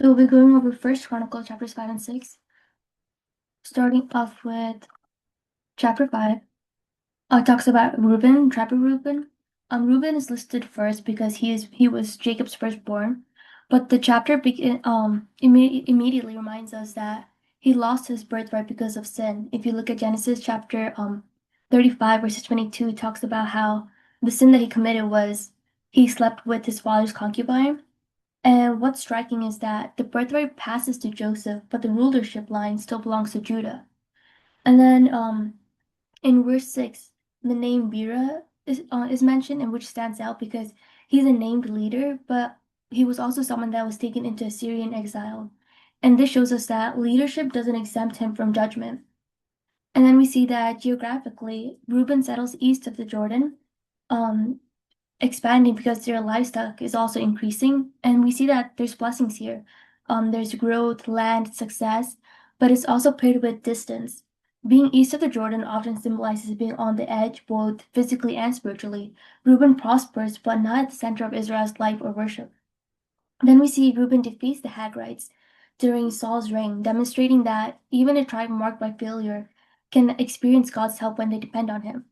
So we'll be going over First Chronicles chapters 5 and 6, starting off with chapter 5. It talks about Reuben, tribe of Reuben. Reuben is listed first because he was Jacob's firstborn, but the chapter immediately reminds us that he lost his birthright because of sin. If you look at Genesis chapter 35 verses 22, it talks about how the sin that he committed was he slept with his father's concubine. And what's striking is that the birthright passes to Joseph, but the rulership line still belongs to Judah. And then in verse 6, the name Bera is mentioned, and which stands out because he's a named leader, but he was also someone that was taken into Assyrian exile. And this shows us that leadership doesn't exempt him from judgment. And then we see that geographically, Reuben settles east of the Jordan, um, expanding because their livestock is also increasing. And we see that there's blessings here. There's growth, land, success, but it's also paired with distance. Being east of the Jordan often symbolizes being on the edge, both physically and spiritually. Reuben prospers, but not at the center of Israel's life or worship. Then we see Reuben defeats the Hagrites during Saul's reign, demonstrating that even a tribe marked by failure can experience God's help when they depend on him.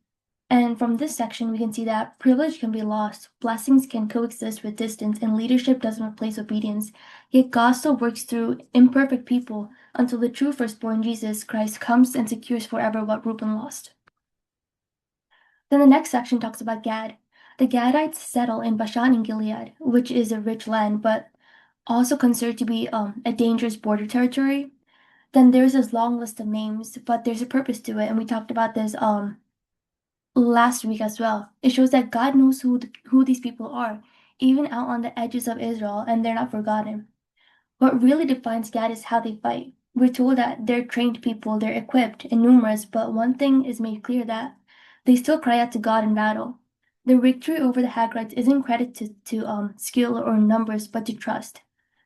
And from this section, we can see that privilege can be lost, blessings can coexist with distance, and leadership doesn't replace obedience. Yet God still works through imperfect people until the true firstborn Jesus Christ comes and secures forever what Reuben lost. Then the next section talks about Gad. The Gadites settle in Bashan and Gilead, which is a rich land, but also considered to be a dangerous border territory. Then there's this long list of names, but there's a purpose to it, and we talked about this last week as well. It shows that God knows who these people are, even out on the edges of Israel, and they're not forgotten. What really defines Gad is how they fight. We're told that they're trained people, they're equipped and numerous, but one thing is made clear that they still cry out to God in battle. Their victory over the Hagrites isn't credited to skill or numbers, but to trust.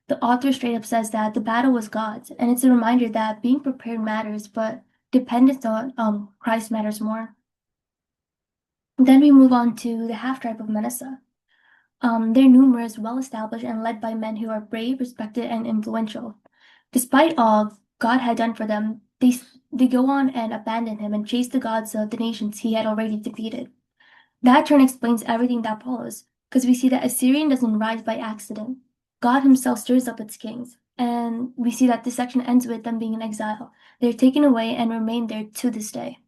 The author straight up says that the battle was God's, and it's a reminder that being prepared matters, but dependence on Christ matters more. Then we move on to the half-tribe of Manasseh. They're numerous, well-established, and led by men who are brave, respected, and influential. Despite all God had done for them, they go on and abandon him and chase the gods of the nations he had already defeated. That turn explains everything that follows, because we see that Assyrian doesn't rise by accident. God himself stirs up its kings, and we see that this section ends with them being in exile. They're taken away and remain there to this day.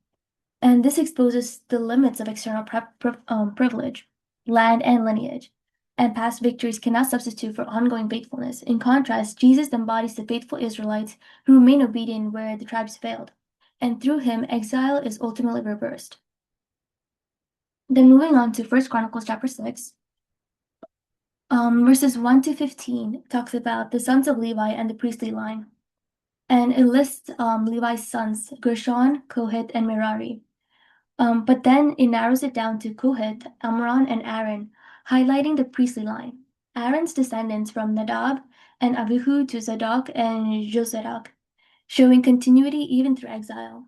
And this exposes the limits of external privilege, land, and lineage. And past victories cannot substitute for ongoing faithfulness. In contrast, Jesus embodies the faithful Israelites who remain obedient where the tribes failed. And through him, exile is ultimately reversed. Then moving on to 1 Chronicles chapter 6, verses 1 to 15 talks about the sons of Levi and the priestly line. And it lists Levi's sons, Gershon, Kohath, and Merari. But then it narrows it down to Kohath, Amram, and Aaron, highlighting the priestly line. Aaron's descendants from Nadab and Abihu to Zadok and Josedek, showing continuity even through exile.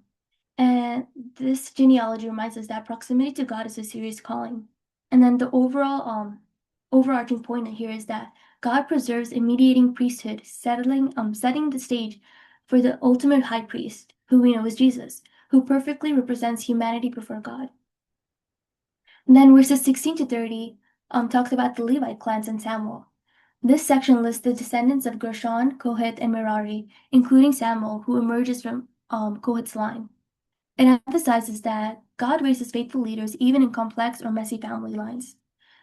And this genealogy reminds us that proximity to God is a serious calling. And then the overarching point here is that God preserves a mediating priesthood, setting the stage for the ultimate high priest, who we know is Jesus, who perfectly represents humanity before God. And then verses 16 to 30 talks about the Levite clans and Samuel. This section lists the descendants of Gershon, Kohath, and Merari, including Samuel, who emerges from Kohath's line. It emphasizes that God raises faithful leaders even in complex or messy family lines.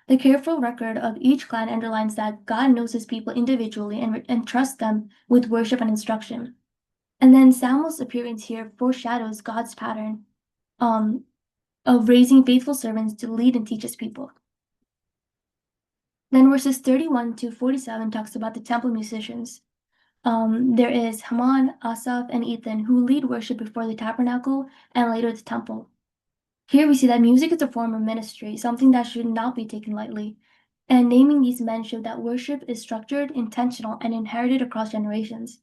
The careful record of each clan underlines that God knows his people individually and trusts them with worship and instruction. And then Samuel's appearance here foreshadows God's pattern of raising faithful servants to lead and teach his people. Then verses 31 to 47 talks about the temple musicians. There is Haman, Asaph, and Ethan who lead worship before the tabernacle and later the temple. Here we see that music is a form of ministry, something that should not be taken lightly. And naming these men showed that worship is structured, intentional, and inherited across generations.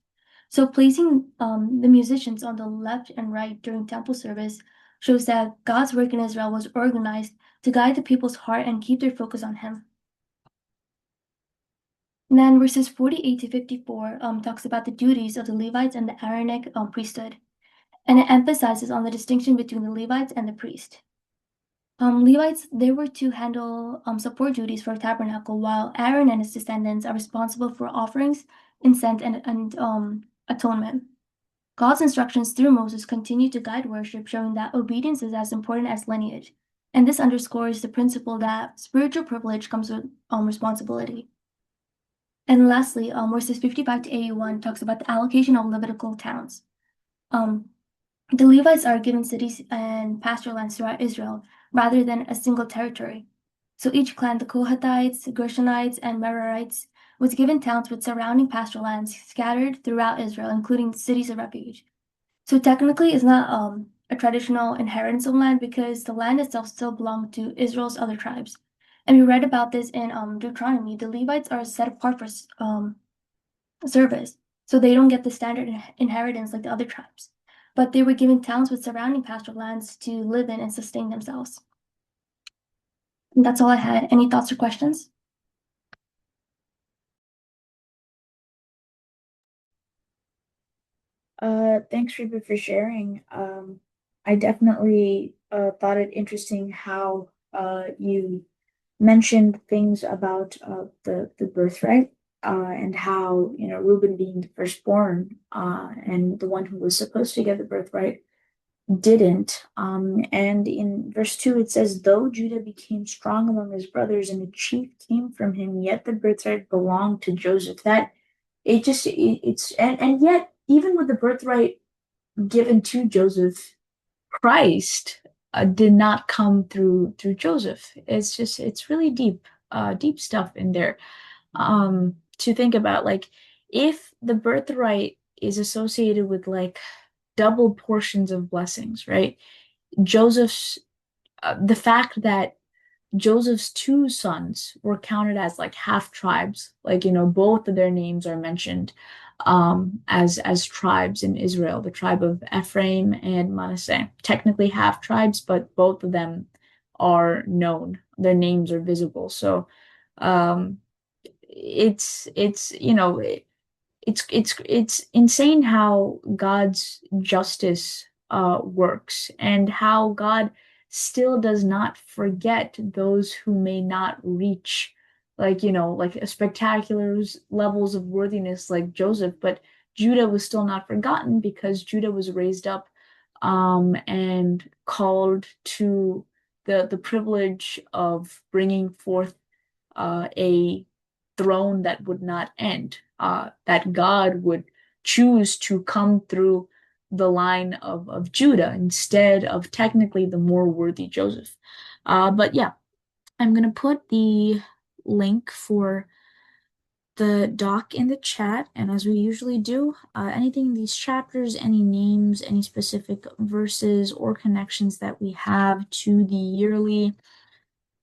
So placing the musicians on the left and right during temple service shows that God's work in Israel was organized to guide the people's heart and keep their focus on him. And then verses 48 to 54 talks about the duties of the Levites and the Aaronic priesthood. And it emphasizes on the distinction between the Levites and the priest. Levites, they were to handle support duties for tabernacle, while Aaron and his descendants are responsible for offerings, incense, and atonement. God's instructions through Moses continue to guide worship, showing that obedience is as important as lineage. And this underscores the principle that spiritual privilege comes with responsibility. And lastly, verses 55 to 81 talks about the allocation of Levitical towns. Um, the Levites are given cities and pasture lands throughout Israel rather than a single territory. So each clan, the Kohathites, Gershonites, and Merarites, was given towns with surrounding pasture lands scattered throughout Israel, including cities of refuge. So technically, it's not a traditional inheritance of land because the land itself still belonged to Israel's other tribes. And we read about this in Deuteronomy. The Levites are set apart for service, so they don't get the standard inheritance like the other tribes. But they were given towns with surrounding pasture lands to live in and sustain themselves. And that's all I had. Any thoughts or questions? Thanks, Reba, for sharing. I definitely thought it interesting how you mentioned things about the birthright and how Reuben being the firstborn and the one who was supposed to get the birthright didn't. And in verse 2 it says, "Though Judah became strong among his brothers and a chief came from him, yet the birthright belonged to Joseph." That it just it's and yet even with the birthright given to Joseph, Christ did not come through Joseph. It's really deep stuff in there. To think about, like, if the birthright is associated with like double portions of blessings, right? Joseph's the fact that Joseph's two sons were counted as like half tribes, like both of their names are mentioned as tribes in Israel, the tribe of Ephraim and Manasseh. Technically half tribes, but both of them are known. Their names are visible. So um it's it's insane how God's justice works and how God still does not forget those who may not reach like a spectacular levels of worthiness like Joseph, but Judah was still not forgotten because Judah was raised up and called to the privilege of bringing forth a throne that would not end, that God would choose to come through the line of Judah instead of technically the more worthy Joseph. But yeah, I'm going to put the link for the doc in the chat. And as we usually do, anything in these chapters, any names, any specific verses or connections that we have to the yearly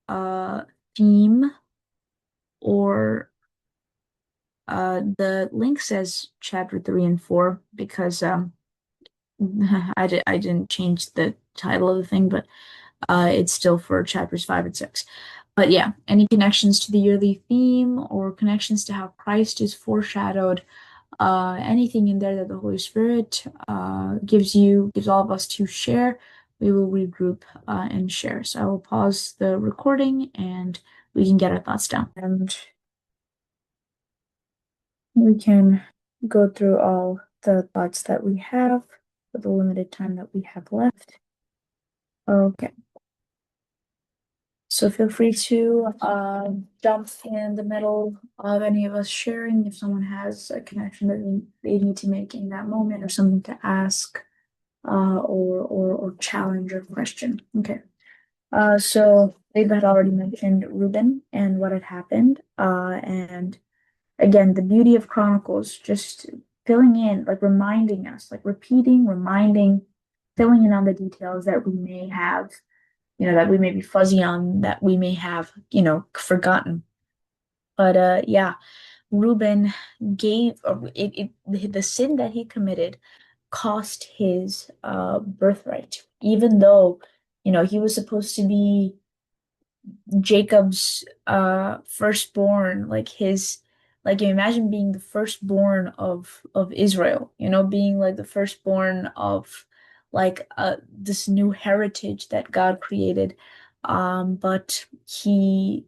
uh, theme or the link says chapter 3 and 4 because I didn't change the title of the thing, but it's still for chapters 5 and 6. But yeah, any connections to the yearly theme or connections to how Christ is foreshadowed, anything in there that the Holy Spirit gives all of us to share, we will regroup and share. So I will pause the recording and we can get our thoughts down. And we can go through all the thoughts that we have for the limited time that we have left. Okay. So feel free to jump in the middle of any of us sharing if someone has a connection that they need to make in that moment or something to ask or challenge or question. Okay. So David had already mentioned Reuben and what had happened. And again, the beauty of Chronicles, just filling in, like reminding us, like repeating, reminding, filling in on the details that we may have, that we may be fuzzy on, that we may have, forgotten. But yeah, Reuben gave the sin that he committed cost his birthright, even though, he was supposed to be Jacob's firstborn, Like you imagine being the firstborn of Israel, being like the firstborn of like this new heritage that God created. But he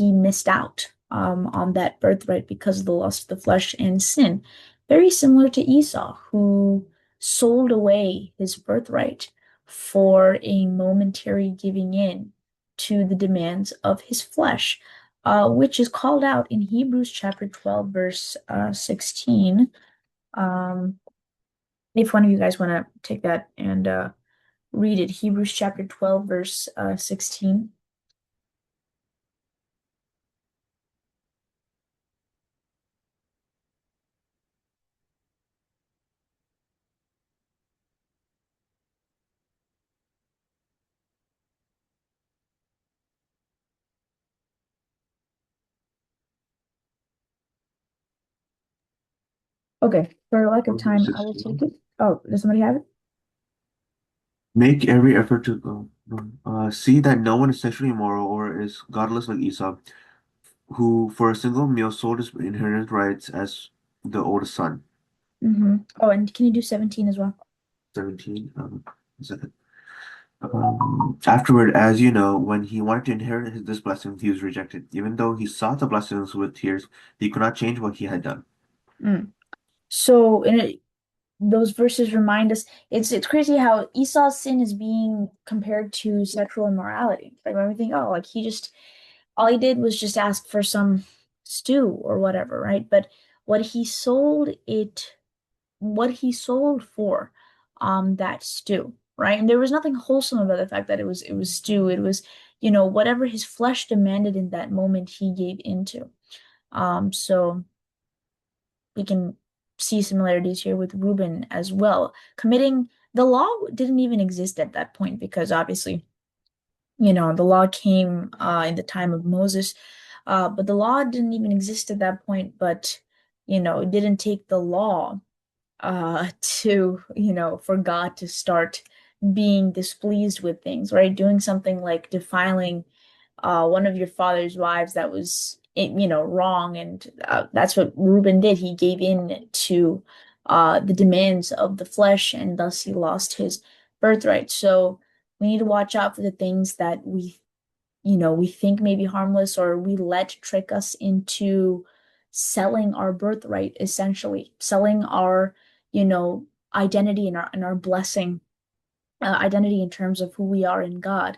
missed out on that birthright because of the lust of the flesh and sin. Very similar to Esau, who sold away his birthright for a momentary giving in to the demands of his flesh, which is called out in Hebrews chapter 12, verse 16. Um, if one of you guys want to take that and read it, Hebrews chapter 12, verse 16. Okay, for lack of Verse time, I will 16. take it. Oh, does somebody have it? Make every effort to see that no one is sexually immoral or is godless like Esau, who for a single meal sold his inheritance rights as the oldest son. Oh, and can you do 17 as well? 17. Is that it? Afterward, as you know, when he wanted to inherit this blessing, he was rejected. Even though he sought the blessings with tears, he could not change what he had done. Mm. So those verses remind us it's crazy how Esau's sin is being compared to sexual immorality. Like when we think, oh, like he just all he did was just ask for some stew or whatever, right? But what he sold it, what he sold for, that stew, right? And there was nothing wholesome about the fact that it was stew. It was, whatever his flesh demanded in that moment, he gave into. So we can see similarities here with Reuben as well. Committing the law didn't even exist at that point because obviously, the law came in the time of Moses, but the law didn't even exist at that point. But it didn't take the law to, for God to start being displeased with things, right? Doing something like defiling one of your father's wives that was, wrong. And that's what Reuben did. He gave in to the demands of the flesh, and thus he lost his birthright. So we need to watch out for the things that we think may be harmless, or we let trick us into selling our birthright, essentially selling our, you know, identity and our blessing, identity in terms of who we are in God,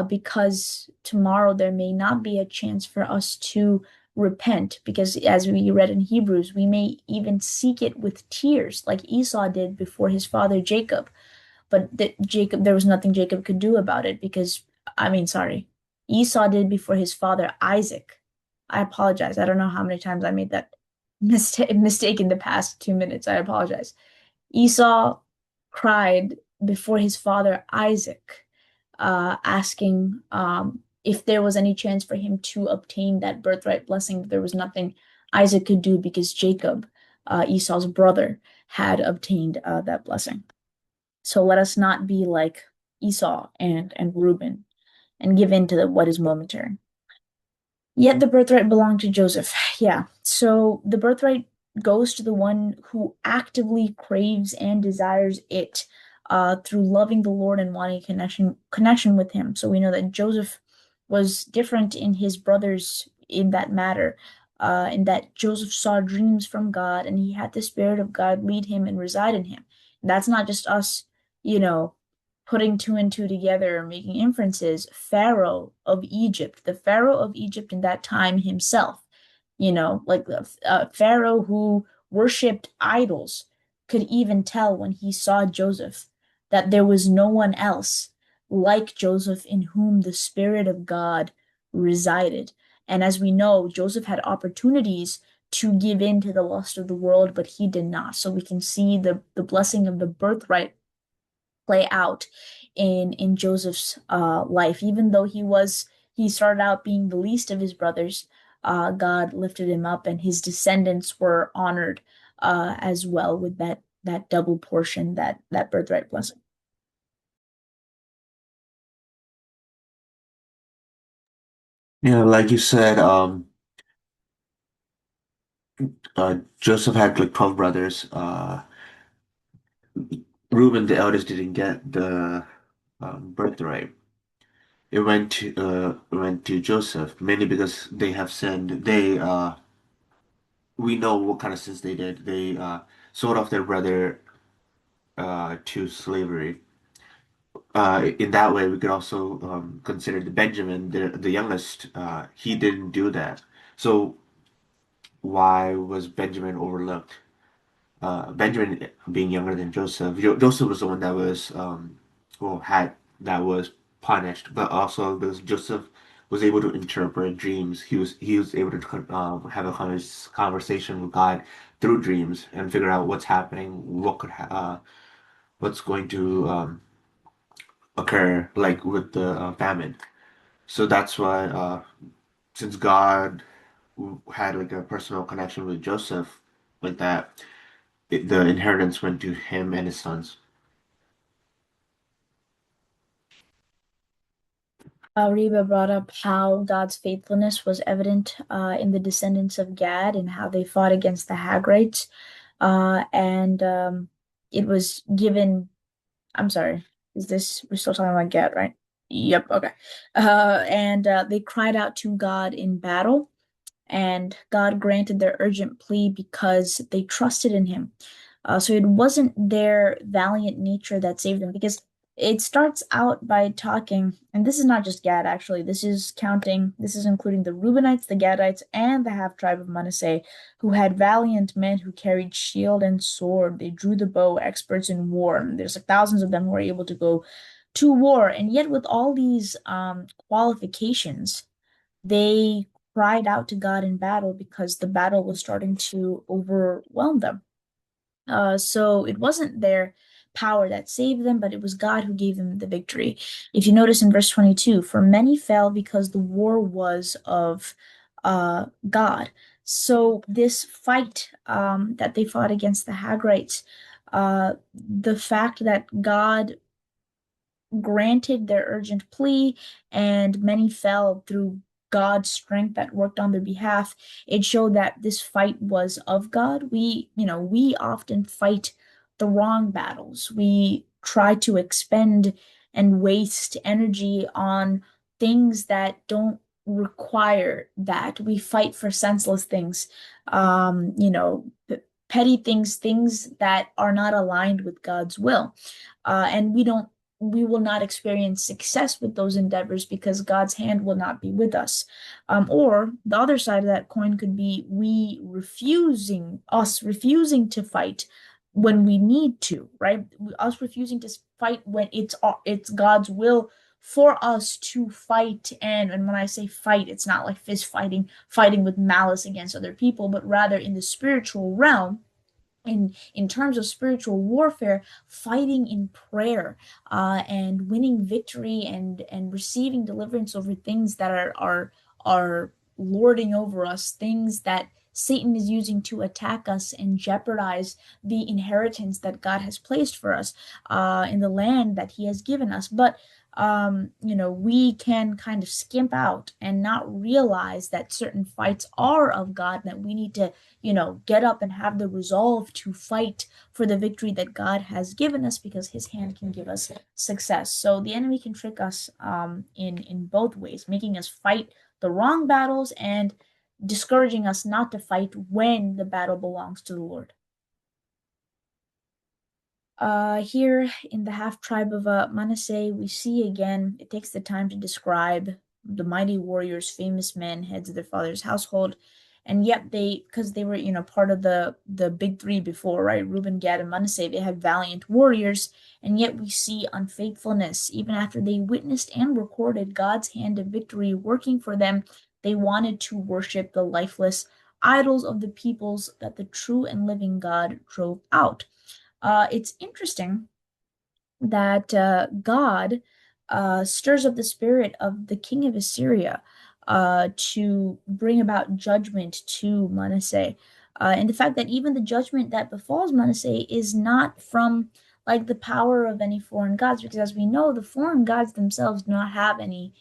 because tomorrow there may not be a chance for us to repent, because as we read in Hebrews, we may even seek it with tears, like Esau did before his father Jacob. But there was nothing Jacob could do about it because, I mean, sorry, Esau did before his father Isaac. I apologize. I don't know how many times I made that mistake in the past 2 minutes. I apologize. Esau cried before his father Isaac, asking if there was any chance for him to obtain that birthright blessing. There was nothing Isaac could do because Jacob, Esau's brother, had obtained that blessing. So let us not be like Esau and Reuben and give in to what is momentary. Yet the birthright belonged to Joseph. Yeah. So the birthright goes to the one who actively craves and desires it, through loving the Lord and wanting connection with him. So we know that Joseph was different in his brothers in that matter, in that Joseph saw dreams from God and he had the Spirit of God lead him and reside in him. And that's not just us, you know, putting two and two together, making inferences. The Pharaoh of Egypt in that time himself, like the Pharaoh who worshipped idols, could even tell when he saw Joseph that there was no one else like Joseph in whom the Spirit of God resided. And as we know, Joseph had opportunities to give in to the lust of the world, but he did not. So we can see the blessing of the birthright play out in Joseph's life. Even though he started out being the least of his brothers, God lifted him up, and his descendants were honored as well with that double portion, that birthright blessing. Yeah, like you said, Joseph had like 12 brothers. Reuben, the eldest, didn't get the birthright. It went to Joseph, mainly because they have sinned. We know what kind of sins they did. They sold off their brother to slavery. In that way, we could also consider the Benjamin, the youngest. He didn't do that. So why was Benjamin overlooked? Benjamin being younger than Joseph. Joseph was the one that was that was punished, but also because Joseph was able to interpret dreams, he was able to have a conversation with God through dreams and figure out what's happening, what's going to occur, like with the famine. So that's why, since God had like a personal connection with Joseph, like that, the inheritance went to him and his sons. Reba brought up how God's faithfulness was evident in the descendants of Gad and how they fought against the Hagrites. And it was given, I'm sorry, we're still talking about Gad, right? Yep, okay. And they cried out to God in battle, and God granted their urgent plea because they trusted in him. So it wasn't their valiant nature that saved them, because it starts out by talking, and this is not just Gad, actually. This is including the Reubenites, the Gadites, and the half tribe of Manasseh, who had valiant men who carried shield and sword. They drew the bow, experts in war. And there's like thousands of them who were able to go to war. And yet, with all these qualifications, they cried out to God in battle because the battle was starting to overwhelm them. So it wasn't their power that saved them, but it was God who gave them the victory. If you notice in verse 22, for many fell because the war was of God. So this fight that they fought against the Hagrites, the fact that God granted their urgent plea, and many fell through God's strength that worked on their behalf. It showed that this fight was of God. We often fight the wrong battles. We try to expend and waste energy on things that don't require that. We fight for senseless things, petty things, things that are not aligned with God's will. And we will not experience success with those endeavors because God's hand will not be with us. Or the other side of that coin could be us refusing to fight when we need to, right? Us refusing to fight when it's God's will for us to fight. And when I say fight, it's not like fist fighting with malice against other people, but rather in the spiritual realm, in terms of spiritual warfare, fighting in prayer, and winning victory, and receiving deliverance over things that are lording over us, things that Satan is using to attack us and jeopardize the inheritance that God has placed for us in the land that He has given us. But we can kind of skimp out and not realize that certain fights are of God, that we need to get up and have the resolve to fight for the victory that God has given us, because His hand can give us success. So the enemy can trick us in both ways, making us fight the wrong battles and discouraging us not to fight when the battle belongs to the Lord. Here in the half tribe of Manasseh, we see again, it takes the time to describe the mighty warriors, famous men, heads of their father's household. And yet because they were, part of the big three before, right? Reuben, Gad, and Manasseh, they had valiant warriors. And yet we see unfaithfulness. Even after they witnessed and recorded God's hand of victory working for them, they wanted to worship the lifeless idols of the peoples that the true and living God drove out. It's interesting that God stirs up the spirit of the king of Assyria to bring about judgment to Manasseh. And the fact that even the judgment that befalls Manasseh is not from like the power of any foreign gods, because as we know, the foreign gods themselves do not have any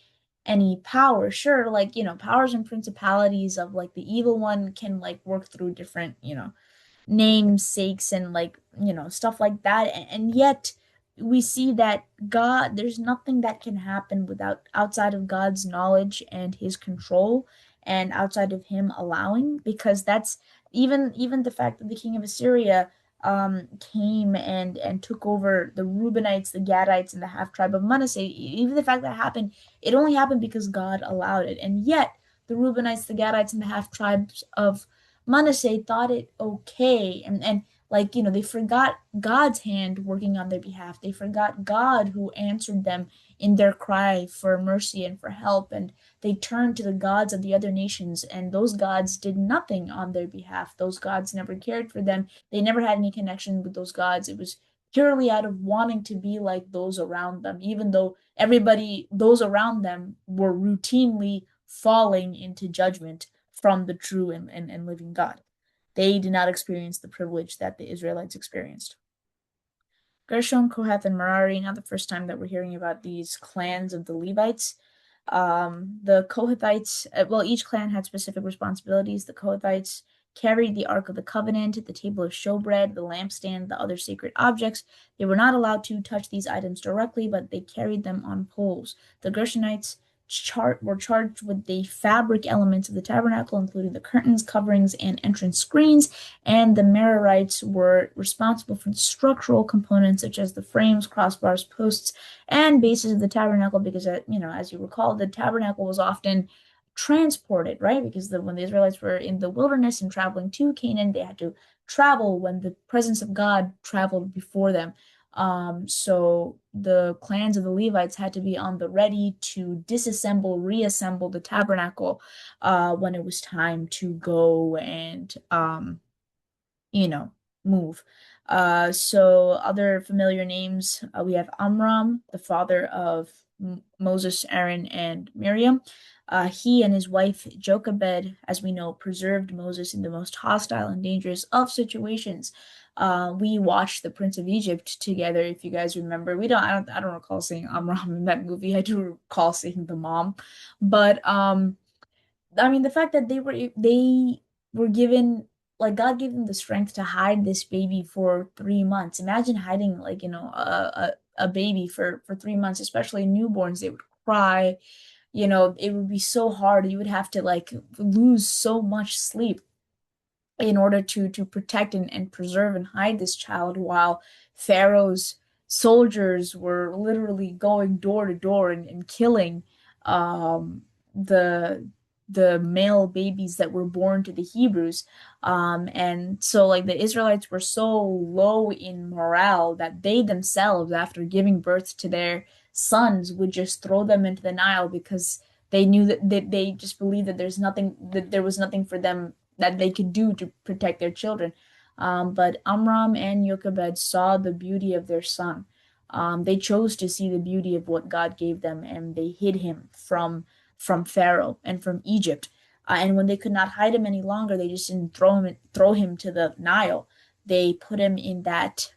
any power. Sure, like, powers and principalities of like the evil one can like work through different, namesakes and like stuff like that, and yet we see that God, there's nothing that can happen without outside of God's knowledge and his control, and outside of him allowing, because that's even the fact that the king of Assyria came and took over the Reubenites, the Gadites, and the half tribe of Manasseh. Even the fact that happened, it only happened because God allowed it. And yet the Reubenites, the Gadites, and the half tribes of Manasseh thought it okay, and like they forgot God's hand working on their behalf. They forgot God who answered them in their cry for mercy and for help, and they turned to the gods of the other nations, and those gods did nothing on their behalf. Those gods never cared for them. They never had any connection with those gods. It was purely out of wanting to be like those around them, even though everybody, those around them, were routinely falling into judgment from the true and living God. They did not experience the privilege that the Israelites experienced. Gershon, Kohath, and Merari, not the first time that we're hearing about these clans of the Levites. The Kohathites, well, each clan had specific responsibilities. The Kohathites carried the Ark of the Covenant, the table of showbread, the lampstand, the other sacred objects. They were not allowed to touch these items directly, but they carried them on poles. The Gershonites were charged with the fabric elements of the tabernacle, including the curtains, coverings, and entrance screens, and the Merarites were responsible for the structural components such as the frames, crossbars, posts, and bases of the tabernacle, because as you recall, the tabernacle was often transported, right? Because when the Israelites were in the wilderness and traveling to Canaan, they had to travel when the presence of God traveled before them. So the clans of the Levites had to be on the ready to disassemble, reassemble the tabernacle when it was time to go and you know, move. So other familiar names, we have Amram, the father of Moses, Aaron, and Miriam. He and his wife Jochebed, as we know, preserved Moses in the most hostile and dangerous of situations. We watched The Prince of Egypt together, if you guys remember. I don't recall seeing Amram in that movie. I do recall seeing the mom, but I mean, the fact that they were given, like, God gave them the strength to hide this baby for 3 months. Imagine hiding, like, a baby for 3 months, especially newborns. They would cry. It would be so hard. You would have to like lose so much sleep in order to protect and preserve and hide this child, while Pharaoh's soldiers were literally going door to door and killing um, the the male babies that were born to the Hebrews. And so like the Israelites were so low in morale that they themselves, after giving birth to their sons, would just throw them into the Nile, because they knew that they just believed that there was nothing for them that they could do to protect their children. But Amram and Jochebed saw the beauty of their son. They chose to see the beauty of what God gave them, and they hid him from Pharaoh and from Egypt. And when they could not hide him any longer, they just didn't throw him to the Nile. They put him in that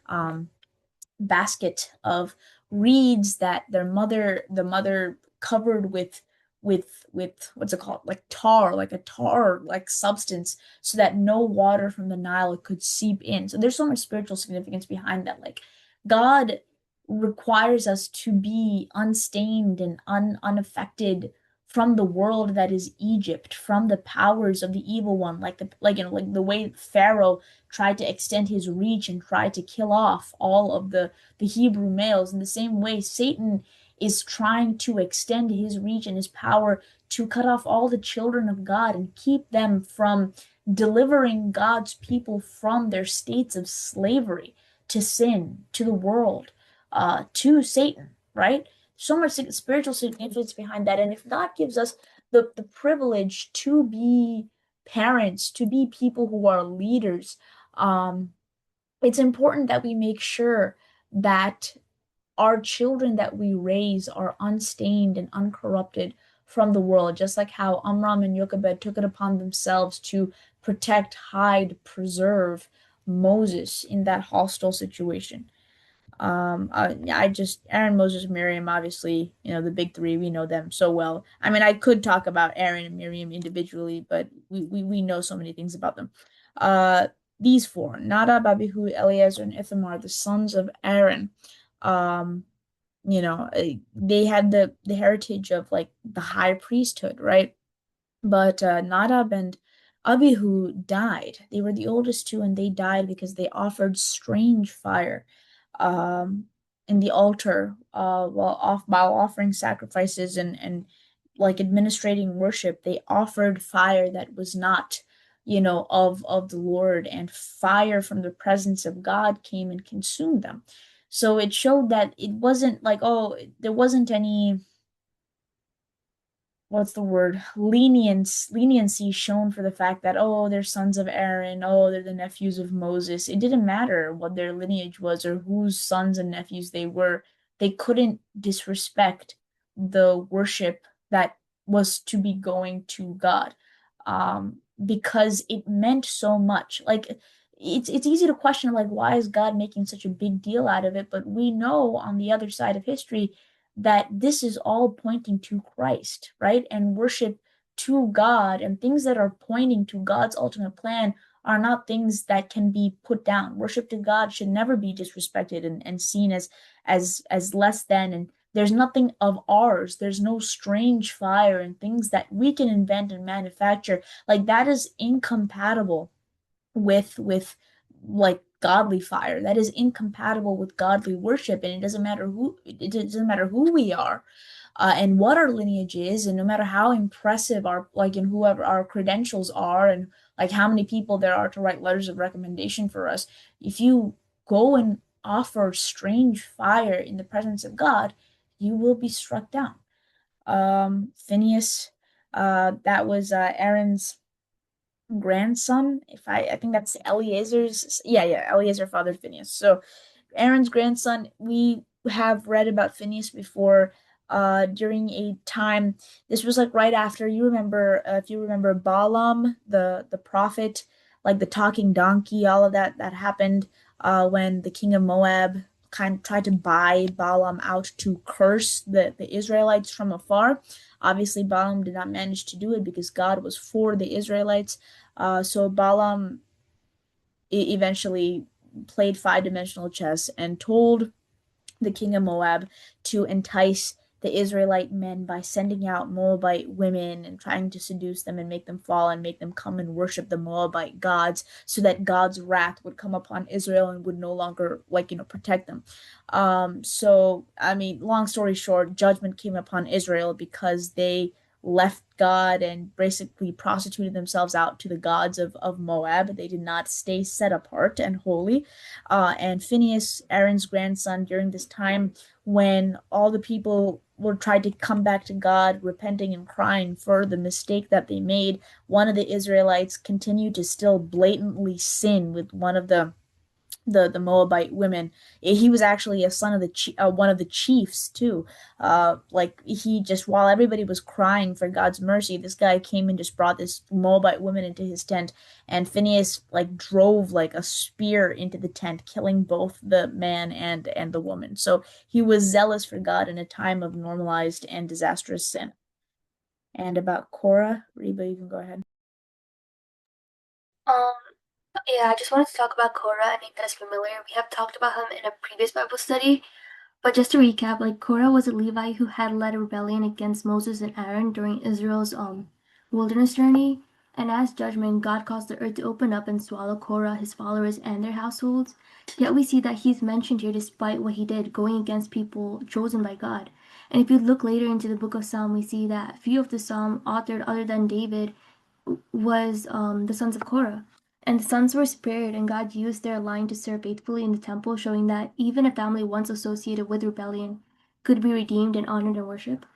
basket of reeds that the mother covered with what's it called, like tar, like a tar like substance, so that no water from the Nile could seep in. So there's so much spiritual significance behind that. Like, God requires us to be unstained and unaffected from the world that is Egypt, from the powers of the evil one, like the way Pharaoh tried to extend his reach and try to kill off all of the Hebrew males. In the same way, Satan is trying to extend his reach and his power to cut off all the children of God and keep them from delivering God's people from their states of slavery to sin, to the world, to Satan, right? So much spiritual significance behind that. And if God gives us the privilege to be parents, to be people who are leaders, um, it's important that we make sure that our children that we raise are unstained and uncorrupted from the world, just like how Amram and Jochebed took it upon themselves to protect, hide, preserve Moses in that hostile situation. I just Aaron, Moses, Miriam, obviously, the big three, we know them so well. I mean, I could talk about Aaron and Miriam individually, but we know so many things about them. Uh, these four, Nadab, Abihu, Eleazar, and Ithamar, the sons of Aaron, um, they had the heritage of like the high priesthood, right? But Nadab and Abihu died. They were the oldest two, and they died because they offered strange fire um, in the altar while offering sacrifices and like administrating worship. They offered fire that was not, of the Lord, and fire from the presence of God came and consumed them. So it showed that it wasn't like, oh, there wasn't any, what's the word, leniency shown for the fact that, oh, they're sons of Aaron, oh, they're the nephews of Moses. It didn't matter what their lineage was or whose sons and nephews they were. They couldn't disrespect the worship that was to be going to God, because it meant so much. Like, it's easy to question, like, why is God making such a big deal out of it? But we know on the other side of history that this is all pointing to Christ, right? And worship to God and things that are pointing to God's ultimate plan are not things that can be put down. Worship to God should never be disrespected and seen as less than. And there's nothing of ours. There's no strange fire and things that we can invent and manufacture. Like, that is incompatible with like godly fire. That is incompatible with godly worship, and it doesn't matter who we are, and what our lineage is, and no matter how impressive our, like, and whoever our credentials are, and like how many people there are to write letters of recommendation for us. If you go and offer strange fire in the presence of God, you will be struck down. Phineas, that was Aaron's grandson. If I think that's Eleazar's, yeah, Eleazar fathered Phineas. So Aaron's grandson, we have read about Phineas before, during a time. This was like right after, you remember, if you remember Balaam, the prophet, like the talking donkey, all of that happened when the king of Moab kind of tried to buy Balaam out to curse the Israelites from afar. Obviously, Balaam did not manage to do it because God was for the Israelites. So Balaam eventually played five-dimensional chess and told the king of Moab to entice the Israelite men by sending out Moabite women and trying to seduce them and make them fall and make them come and worship the Moabite gods, so that God's wrath would come upon Israel and would no longer, like, protect them. So I mean, long story short, judgment came upon Israel because they left God and basically prostituted themselves out to the gods of Moab. They did not stay set apart and holy. And Phineas, Aaron's grandson, during this time when all the people were trying to come back to God, repenting and crying for the mistake that they made, one of the Israelites continued to still blatantly sin with one of the Moabite women. He was actually a son of one of the chiefs too. Like, he just, while everybody was crying for God's mercy, this guy came and just brought this Moabite woman into his tent, and Phineas like drove like a spear into the tent, killing both the man and the woman. So he was zealous for God in a time of normalized and disastrous sin. And about Korah, Reba, you can go ahead. Um, yeah, I just wanted to talk about Korah. I think that is familiar. We have talked about him in a previous Bible study. But just to recap, like Korah was a Levite who had led a rebellion against Moses and Aaron during Israel's wilderness journey. And as judgment, God caused the earth to open up and swallow Korah, his followers, and their households. Yet we see that he's mentioned here despite what he did, going against people chosen by God. And if you look later into the book of Psalm, we see that few of the psalm authored other than David was the sons of Korah. And the sons were spared, and God used their line to serve faithfully in the temple, showing that even a family once associated with rebellion could be redeemed and honored and worshiped.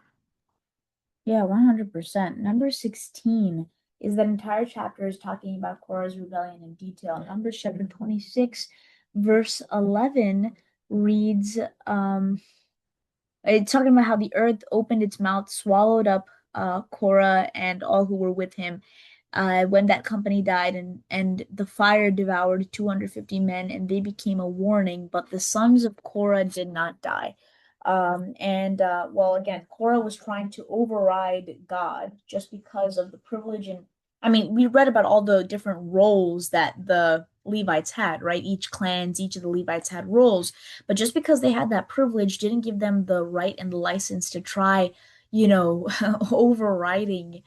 Yeah, 100%. Number 16 is that entire chapter is talking about Korah's rebellion in detail. Numbers chapter 26, verse 11 reads, it's talking about how the earth opened its mouth, swallowed up Korah and all who were with him. when that company died, and the fire devoured 250 men, and they became a warning, but the sons of Korah did not die. And well, again, Korah was trying to override God just because of the privilege. And I mean, we read about all the different roles that the Levites had, right? Each of the Levites had roles, but just because they had that privilege didn't give them the right and the license to try, overriding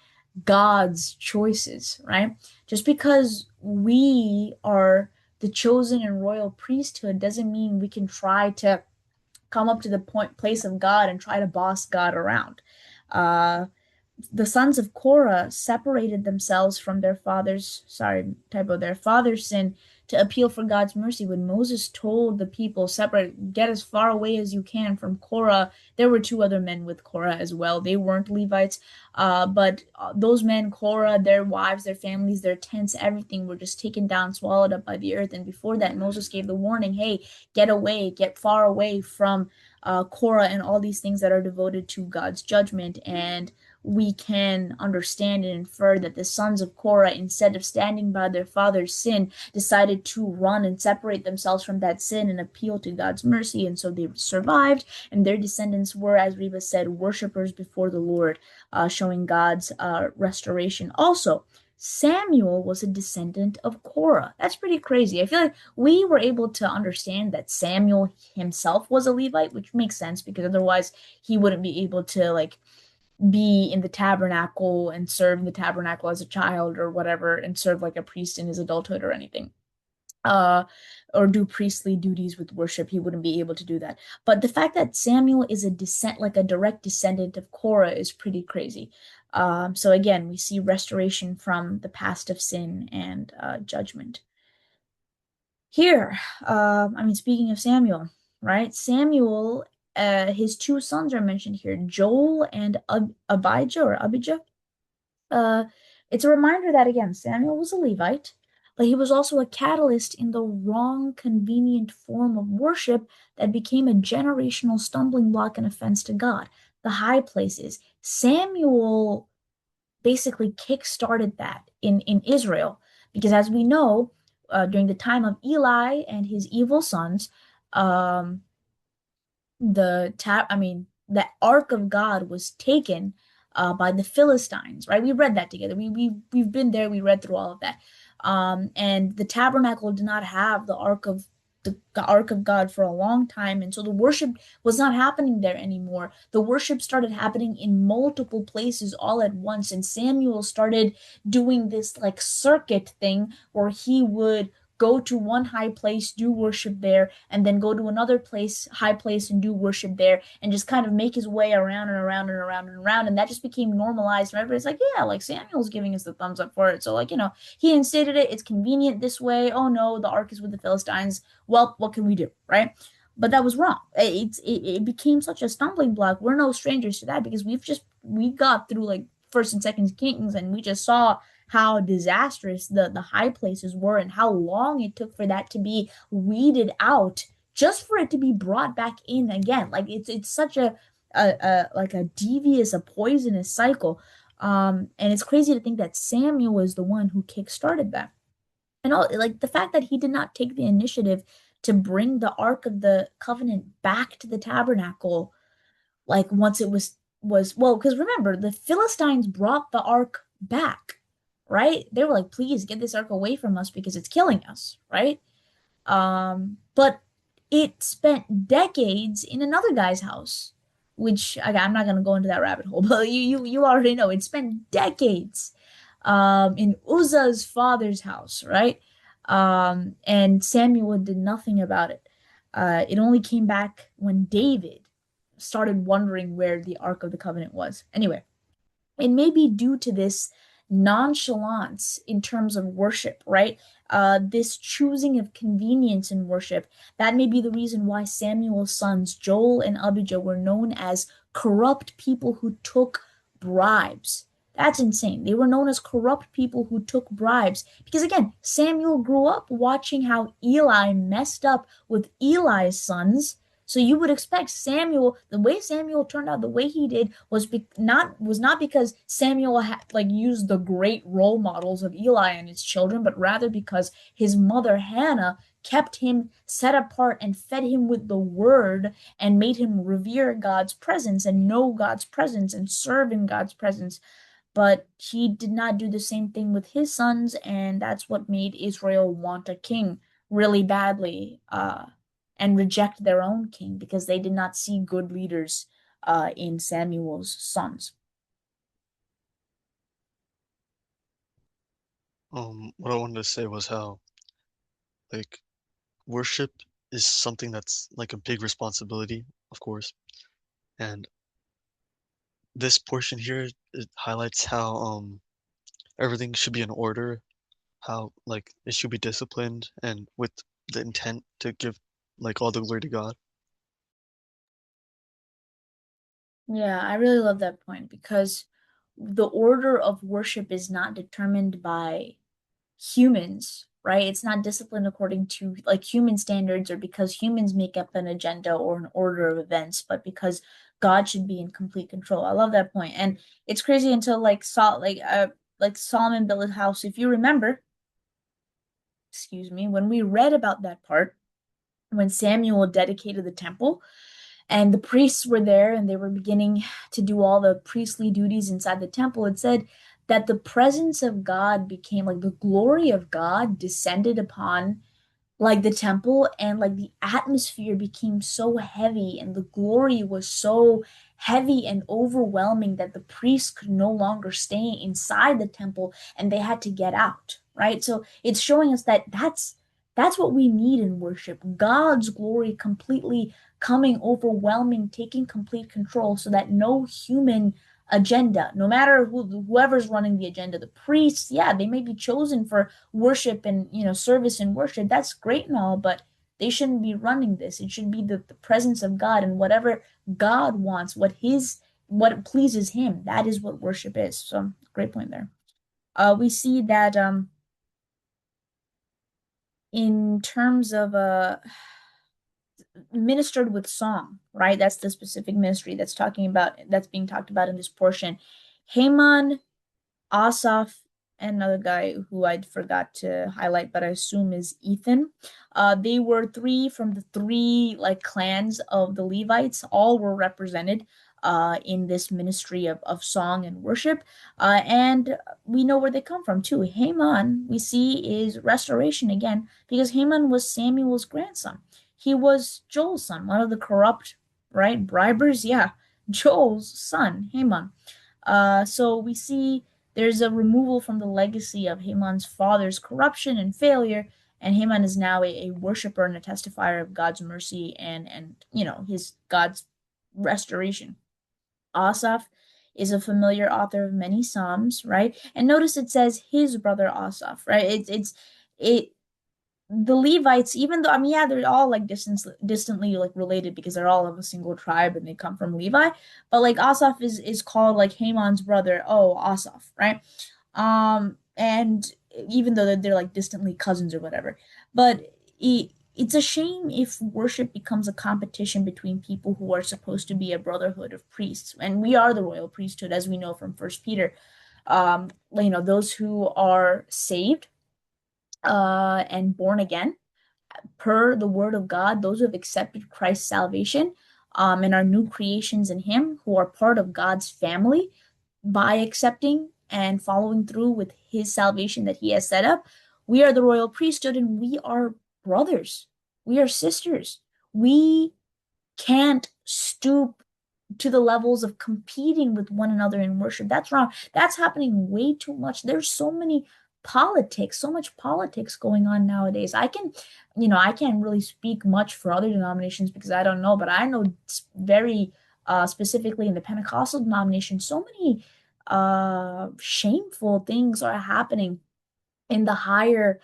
God's choices, right? Just because we are the chosen and royal priesthood doesn't mean we can try to come up to the place of God and try to boss God around. Uh, the sons of Korah separated themselves from their father's sin to appeal for God's mercy. When Moses told the people, separate, get as far away as you can from Korah, there were two other men with Korah as well. They weren't Levites, but those men, Korah, their wives, their families, their tents, everything were just taken down, swallowed up by the earth. And before that, Moses gave the warning, hey, get away, get far away from Korah and all these things that are devoted to God's judgment. And we can understand and infer that the sons of Korah, instead of standing by their father's sin, decided to run and separate themselves from that sin and appeal to God's mercy. And so they survived, and their descendants were, as Reba said, worshipers before the Lord, showing God's restoration. Also, Samuel was a descendant of Korah. That's pretty crazy. I feel like we were able to understand that Samuel himself was a Levite, which makes sense because otherwise he wouldn't be able to be in the tabernacle and serve in the tabernacle as a child or whatever and serve like a priest in his adulthood or anything. Uh, or do priestly duties with worship. He wouldn't be able to do that. But the fact that Samuel is a direct descendant of Korah is pretty crazy. So again, we see restoration from the past of sin and judgment. Here, speaking of Samuel, right? Samuel, his two sons are mentioned here, Joel and Abijah or Abijah. Uh, it's a reminder that again, Samuel was a Levite, but he was also a catalyst in the wrong, convenient form of worship that became a generational stumbling block and offense to God. The high places. Samuel basically kick-started that in Israel, because as we know, during the time of Eli and his evil sons, um, the ark of God was taken by the Philistines, right? We read that together. We've been there. We read through all of that. And the tabernacle did not have the ark of God for a long time, and so the worship was not happening there anymore. The worship started happening in multiple places all at once, and Samuel started doing this like circuit thing where he would go to one high place, do worship there, and then go to another high place, and do worship there, and just kind of make his way around and around and around and around. And that just became normalized. And everybody's like, yeah, like Samuel's giving us the thumbs up for it. So, he instated it. It's convenient this way. Oh no, the ark is with the Philistines. Well, what can we do, right? But that was wrong. It became such a stumbling block. We're no strangers to that because we got through like First and Second Kings, and we just saw how disastrous the high places were and how long it took for that to be weeded out just for it to be brought back in again. Like it's such a devious, a poisonous cycle. And it's crazy to think that Samuel was the one who kick-started that. And all like the fact that he did not take the initiative to bring the Ark of the Covenant back to the tabernacle, like once it was well, because remember, the Philistines brought the ark back, right? They were like, please get this ark away from us because it's killing us, right? But it spent decades in another guy's house, which I'm not gonna go into that rabbit hole, but you already know it spent decades in Uzzah's father's house, right? And Samuel did nothing about it. It only came back when David started wondering where the Ark of the Covenant was. Anyway, it may be due to this nonchalance in terms of worship, right? This choosing of convenience in worship. That may be the reason why Samuel's sons, Joel and Abijah, were known as corrupt people who took bribes. That's insane. They were known as corrupt people who took bribes. Because again, Samuel grew up watching how Eli messed up with Eli's sons, So you would expect Samuel, the way Samuel turned out the way he did was not because Samuel had like used the great role models of Eli and his children, but rather because his mother Hannah kept him set apart and fed him with the word and made him revere God's presence and know God's presence and serve in God's presence. But he did not do the same thing with his sons, and that's what made Israel want a king really badly, and reject their own king because they did not see good leaders in Samuel's sons. What I wanted to say was how like worship is something that's like a big responsibility, of course. And this portion here, it highlights how everything should be in order, how like it should be disciplined and with the intent to give like all the glory to God. Yeah, I really love that point because the order of worship is not determined by humans, right? It's not disciplined according to like human standards or because humans make up an agenda or an order of events, but because God should be in complete control. I love that point. And it's crazy until like Solomon built a house. If you remember, excuse me, when we read about that part, when Samuel dedicated the temple, and the priests were there and they were beginning to do all the priestly duties inside the temple, it said that the presence of God became like the glory of God descended upon like the temple, and like the atmosphere became so heavy and the glory was so heavy and overwhelming that the priests could no longer stay inside the temple and they had to get out, right? So it's showing us that that's what we need in worship, God's glory completely coming, overwhelming, taking complete control so that no human agenda, no matter whoever's running the agenda, the priests, yeah, they may be chosen for worship and service and worship, that's great and all, but they shouldn't be running this. It should be the presence of God, and whatever God wants, what pleases him, that is what worship is. So great point there. We see that in terms of ministered with song, right? That's the specific ministry that's being talked about in this portion. Haman, Asaph, and another guy who I forgot to highlight, but I assume is Ethan. They were three from the three like clans of the Levites. All were represented in this ministry of song and worship. And we know where they come from too. Haman, we see, is restoration again, because Haman was Samuel's grandson. He was Joel's son, one of the corrupt, right, bribers. Yeah, Joel's son, Haman. So we see there's a removal from the legacy of Haman's father's corruption and failure, and Haman is now a worshiper and a testifier of God's mercy and his God's restoration. Asaph is a familiar author of many psalms, right? And notice it says his brother Asaph, right? It the Levites, even though I mean, yeah, they're all like distantly like related because they're all of a single tribe and they come from Levi, but like Asaph is called like Haman's brother. Oh, Asaph, right? And even though they're like distantly cousins or whatever, but it's a shame if worship becomes a competition between people who are supposed to be a brotherhood of priests, and we are the royal priesthood, as we know from First Peter. Those who are saved and born again per the word of God, those who have accepted Christ's salvation, and are new creations in Him, who are part of God's family by accepting and following through with His salvation that He has set up. We are the royal priesthood and we are brothers. We are sisters. We can't stoop to the levels of competing with one another in worship. That's wrong. That's happening way too much. There's so many politics, so much politics going on nowadays. I can't really speak much for other denominations because I don't know, but I know very specifically in the Pentecostal denomination, so many shameful things are happening in the higher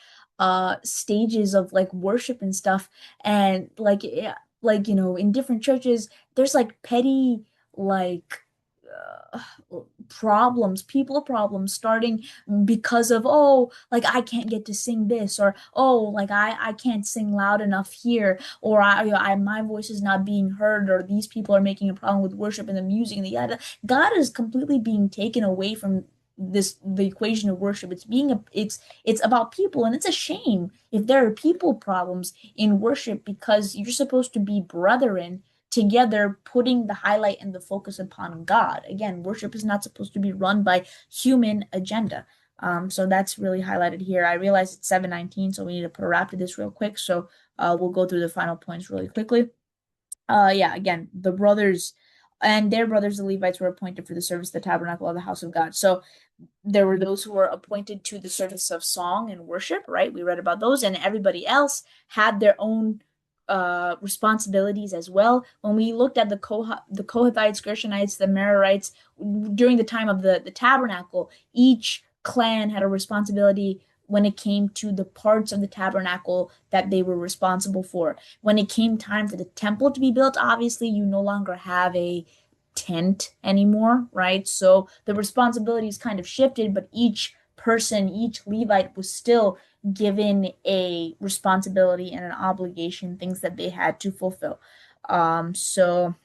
stages of like worship and stuff, and like in different churches there's like petty like problems, people problems starting because of, oh, like I can't get to sing this, or oh, like I can't sing loud enough here, or I my voice is not being heard, or these people are making a problem with worship and the music and the yada. God is completely being taken away from the equation of worship. It's about people, and it's a shame if there are people problems in worship, because you're supposed to be brethren together, putting the highlight and the focus upon God. Again, worship is not supposed to be run by human agenda. So that's really highlighted here. I realize it's 7:19, so we need to put a wrap to this real quick. So we'll go through the final points really quickly. Yeah, again, the brothers and their brothers, the Levites, were appointed for the service of the tabernacle of the house of God. So there were those who were appointed to the service of song and worship, right? We read about those, and everybody else had their own responsibilities as well. When we looked at the Kohathites, Gershonites, the Merarites, during the time of the tabernacle, each clan had a responsibility when it came to the parts of the tabernacle that they were responsible for. When it came time for the temple to be built, obviously you no longer have a tent anymore, right? So the responsibilities kind of shifted, but each person, each Levite was still given a responsibility and an obligation, things that they had to fulfill. So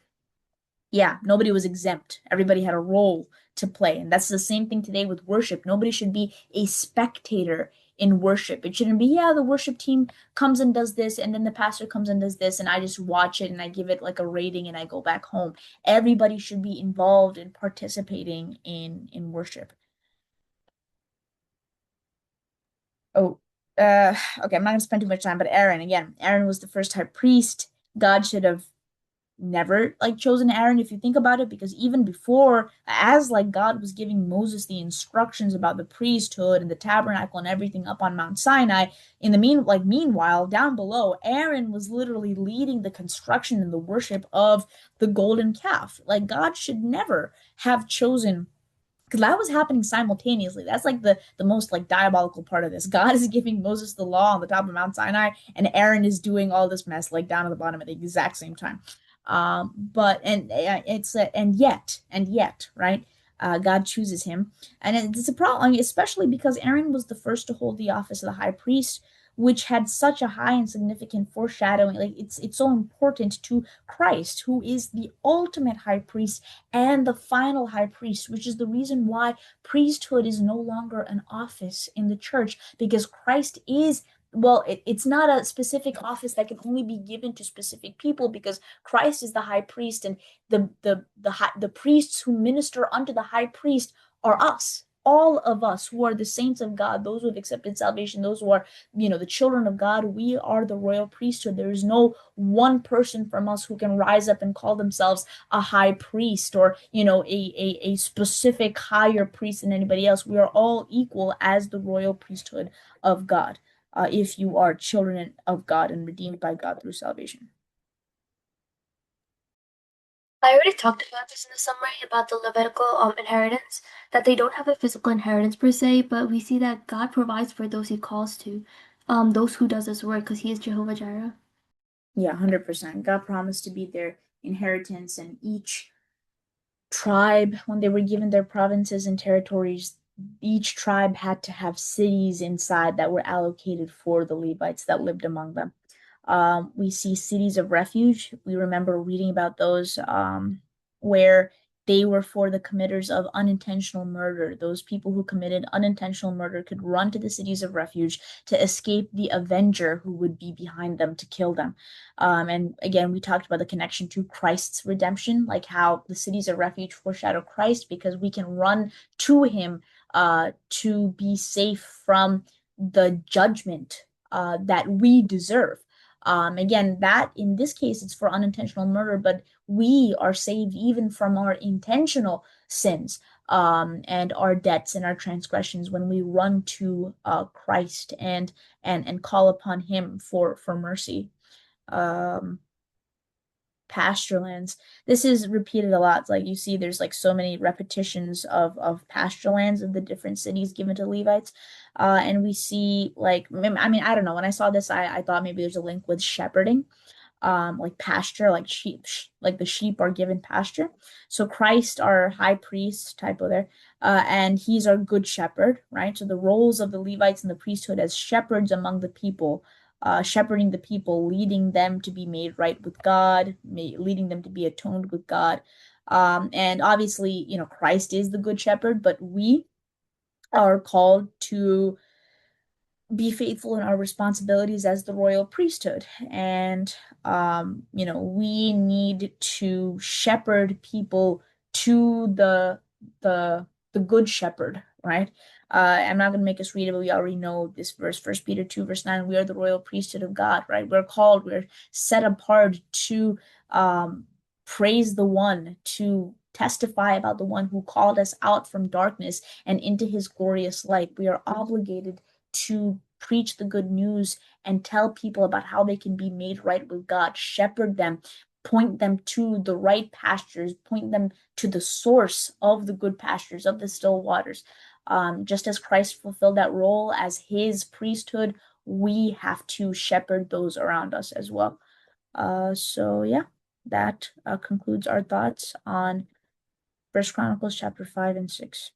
yeah, nobody was exempt. Everybody had a role to play. And that's the same thing today with worship. Nobody should be a spectator in worship. It shouldn't be, yeah, the worship team comes and does this, and then the pastor comes and does this, and I just watch it and I give it like a rating and I go back home. Everybody should be involved in participating in worship. Oh, okay, I'm not gonna spend too much time, but Aaron, again, Aaron was the first high priest. God should have never like chosen Aaron, if you think about it, because even before, as like God was giving Moses the instructions about the priesthood and the tabernacle and everything up on Mount Sinai, in the meanwhile, down below, Aaron was literally leading the construction and the worship of the golden calf. Like God should never have chosen, because that was happening simultaneously. That's like the most like diabolical part of this. God is giving Moses the law on the top of Mount Sinai, and Aaron is doing all this mess like down at the bottom at the exact same time. But and it's and yet, right? God chooses him, and it's a problem, I mean, especially because Aaron was the first to hold the office of the high priest, which had such a high and significant foreshadowing. Like it's so important to Christ, who is the ultimate high priest and the final high priest, which is the reason why priesthood is no longer an office in the church, because Christ is, well, it's not a specific office that can only be given to specific people, because Christ is the high priest, and the priests who minister unto the high priest are us. All of us who are the saints of God, those who have accepted salvation, those who are, the children of God, we are the royal priesthood. There is no one person from us who can rise up and call themselves a high priest, or a specific higher priest than anybody else. We are all equal as the royal priesthood of God, if you are children of God and redeemed by God through salvation. I already talked about this in the summary about the Levitical inheritance, that they don't have a physical inheritance per se, but we see that God provides for those he calls to, those who does his work, because he is Jehovah Jireh. Yeah, 100%. God promised to be their inheritance, and each tribe, when they were given their provinces and territories, each tribe had to have cities inside that were allocated for the Levites that lived among them. We see cities of refuge. We remember reading about those, where they were for the committers of unintentional murder. Those people who committed unintentional murder could run to the cities of refuge to escape the avenger who would be behind them to kill them. And again, we talked about the connection to Christ's redemption, like how the cities of refuge foreshadow Christ, because we can run to him to be safe from the judgment that we deserve. Again, that in this case, it's for unintentional murder, but we are saved even from our intentional sins, and our debts and our transgressions, when we run to Christ and call upon him for mercy. Um, Pasture lands. This is repeated a lot. Like you see, there's like so many repetitions of pasture lands of the different cities given to Levites. And we see like, I mean, I don't know. When I saw this, I thought maybe there's a link with shepherding. like pasture, like sheep, like the sheep are given pasture. So Christ, our high priest, typo there, and he's our good shepherd, right? So the roles of the Levites in the priesthood as shepherds among the people, shepherding the people, leading them to be made right with God, leading them to be atoned with God. And obviously, Christ is the good shepherd, but we are called to be faithful in our responsibilities as the royal priesthood. And, we need to shepherd people to the good shepherd, right? I'm not going to make us read it, but we already know this verse, 1 Peter 2, verse 9. We are the royal priesthood of God, right? We're set apart to praise the one, to testify about the one who called us out from darkness and into his glorious light. We are obligated to preach the good news and tell people about how they can be made right with God, shepherd them, point them to the right pastures, point them to the source of the good pastures, of the still waters. Just as Christ fulfilled that role as his priesthood, we have to shepherd those around us as well. So yeah, that concludes our thoughts on First Chronicles chapter 5 and 6.